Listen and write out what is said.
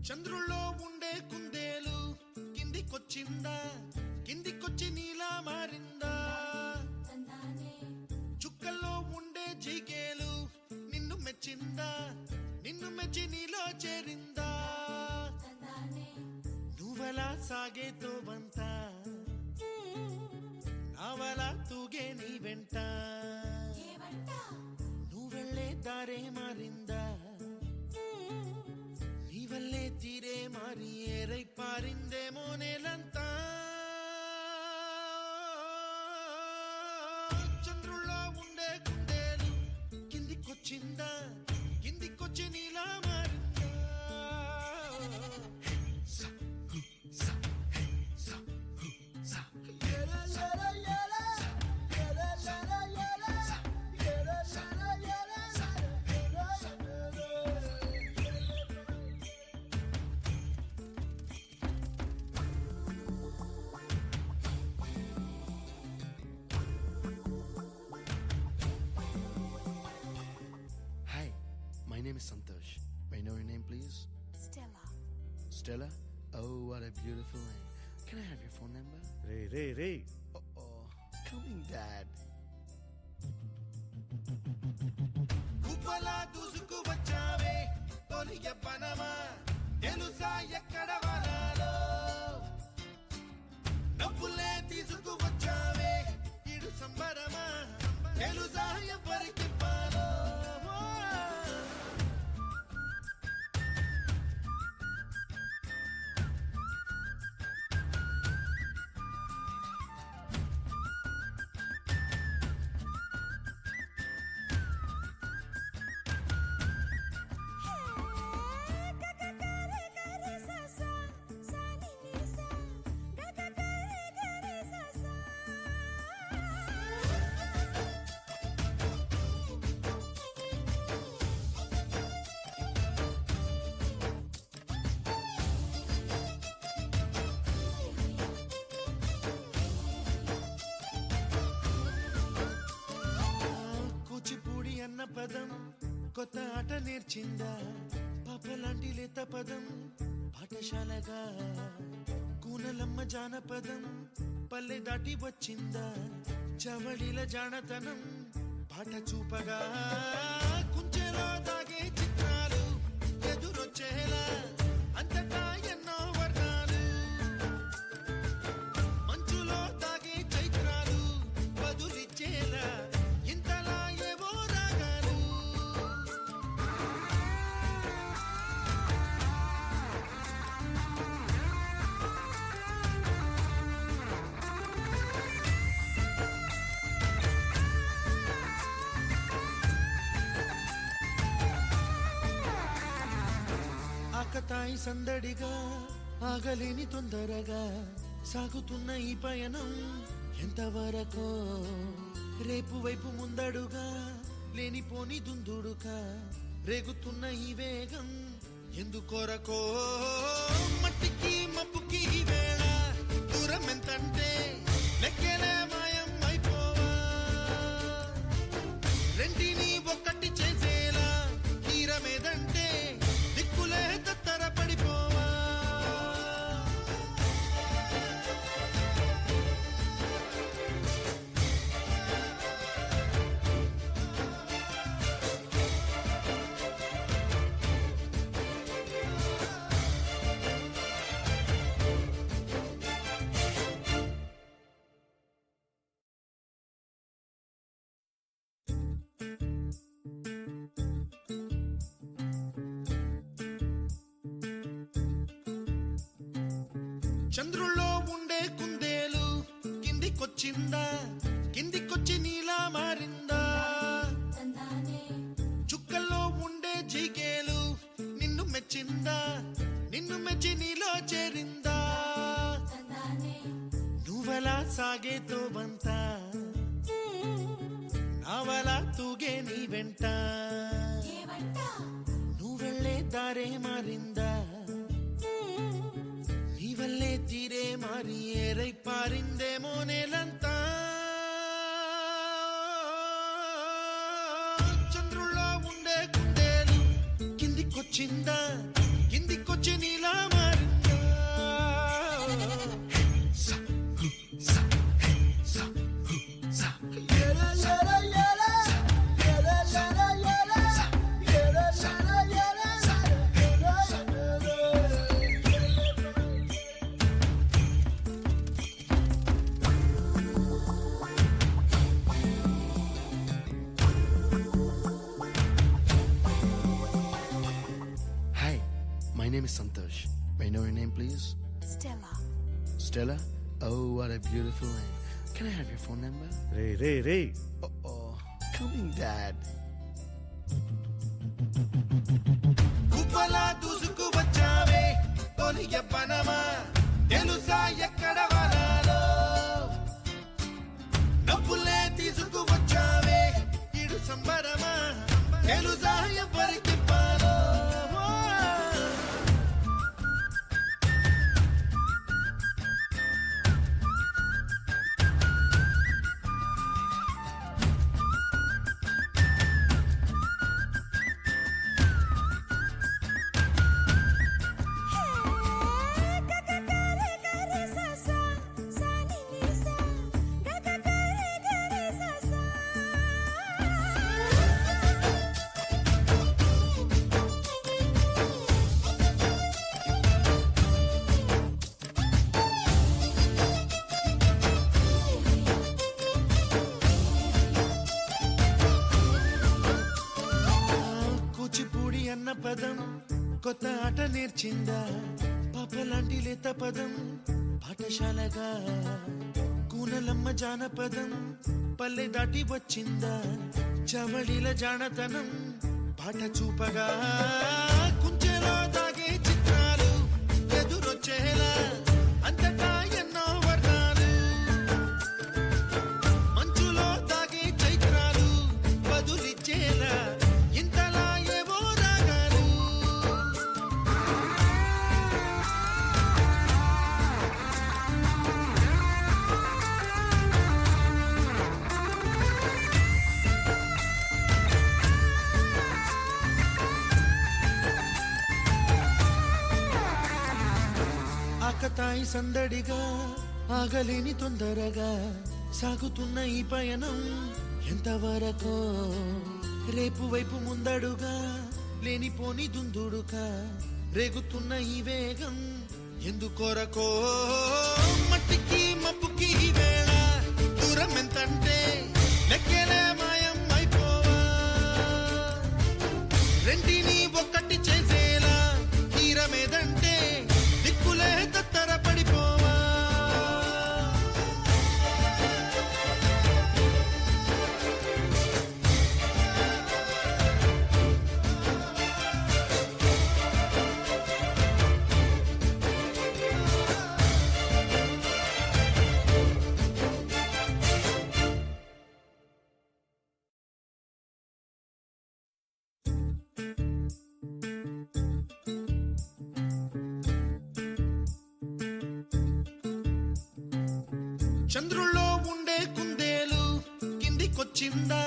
చంద్రుల్లో ఉండే కుందేలు కిందికొచ్చిందా, కిందికొచ్చి నీలా మారిందా? చుక్కల్లో ఉండే జీకేలు నిన్ను మెచ్చిందా, నిన్ను మెచ్చి నీలో చేరిందా? నువ్వలా సాగేతో బంత నావలా తూగే నీ వెంట, నువ్వెళ్ళే దారే మారిందా, నీ వల్లే తీరే మారి ఏరై పారిందేమో నేలంతా. చంద్రుల్లో ఉండే కుందేలు కిందికొచ్చిందా, కిందికొచ్చి నీలా మారిందా? My name is Santosh. May I know your name, please? Stella. Stella? Oh, what a beautiful name. Can I have your phone number? Ray Oh, coming, Dad. గువ్వలా దూసుకు వచ్చావే తొలి యవ్వనమా, తెలుసా ఎక్కడ వాలాలో? నవ్వులే తీసుకు వచ్చావే ఇడు సంబరమా, తెలుసా ఎవరికి పాలో? కూచిపూడి అన్న పదం కొత్త ఆట నేర్చిందా, పాపలాంటి లేత పదం పాఠశాలగా? కూనలమ్మ జానపదం పల్లె దాటి వచ్చిందా, చవళిల జానతనం పాట చూపగా? కుంచెలో దాగే చిత్రాలు ఎదురొచ్చేలా అంతటా ఎన్నో వర్ణాలు, మంచులో దాగే చైత్రాలు బదులిచ్చేలా ఇంతలా ఏవో రాగాలు. ఆకతాయి సందడిగా ఆగలేని తొందరగా సాగుతున్న ఈ పయనం ఎంతవరకో, రేపు వైపు ముందడుగా లేనిపోని దుందుడుగా రేగుతున్న ఈ వేగం ఎందుకొరకో? మట్టికి మబ్బుకి ఈ వేళ దూరం ఎంతంటే లెక్కలే మాయం అయిపోవా, రెంటిని ఒక్కటి చేసేలా తీరమేదంటే దిక్కులే తత్తర పడిపోవా. చంద్రుల్లో ఉండే కుందేలు కిందికొచ్చిందా, కిందికొచ్చి నీలా మారిందా? చుక్కల్లో ఉండే జీకేలు నిన్ను మెచ్చిందా, నిన్ను మెచ్చి నీలో చేరిందా? నువ్వలా సాగేతో బంత నావలా తూగే నీ వెంట, నువ్వెళ్ళే దారే మారిందా, నీ వల్లే తీరే మారి ఏరై పారిందేమో నేలంతా. చంద్రుల్లో ఉండే కుందేలు కిందికొచ్చిందా, కిందికొచ్చి నీ name is Santosh. May I know your name, please? Stella. Stella? Oh, what a beautiful name. Can I have your phone number? Ray Oh, coming, Dad. కుప్పలా దూసుకు వచ్చావే తొలియ పనమా తెలుసా ఎక్కడ వనాలో డబ్బులే తీసుకు వచ్చావే ఇడు సంబరమా తెలుసా ఎవరికి పాలో కూచిపూడి అన్న పదం కొత్త ఆట నేర్చిందా పాపలాంటి లేత పదం పాఠశాలగా కూనలమ్మ జానపదం పల్లె దాటి వచ్చిందా చవళిల జానతనం పాట చూపగా కుంచెలో దాగే చిత్రాలు ఎదురొచ్చేలా అంతటా ఎన్నో వర్ణాలు మంచులో దాగే చైత్రాలు బదులిచ్చేలా ఇంతలా ఏవో రాగాలు ఆకతాయి సందడిగా ఆగలేని తొందరగా సాగుతున్న ఈ పయనం ఎంతవరకో రేపు వైపు ముందడుగా లేనిపోని దుందుడుగా రేగుతున్న ఈ వేగం ఎందుకొరకో మట్టికి మబ్బుకి ఈ వేళ దూరం ఎంతంటే లెక్కలే మాయం అయిపోవా రెంటిని ఒక్కటి చేసేలా తీరమేదంటే దిక్కులే తత్తర పడిపోవా చంద్రుల్లో ఉండే కుందేలు కిందికొచ్చిందా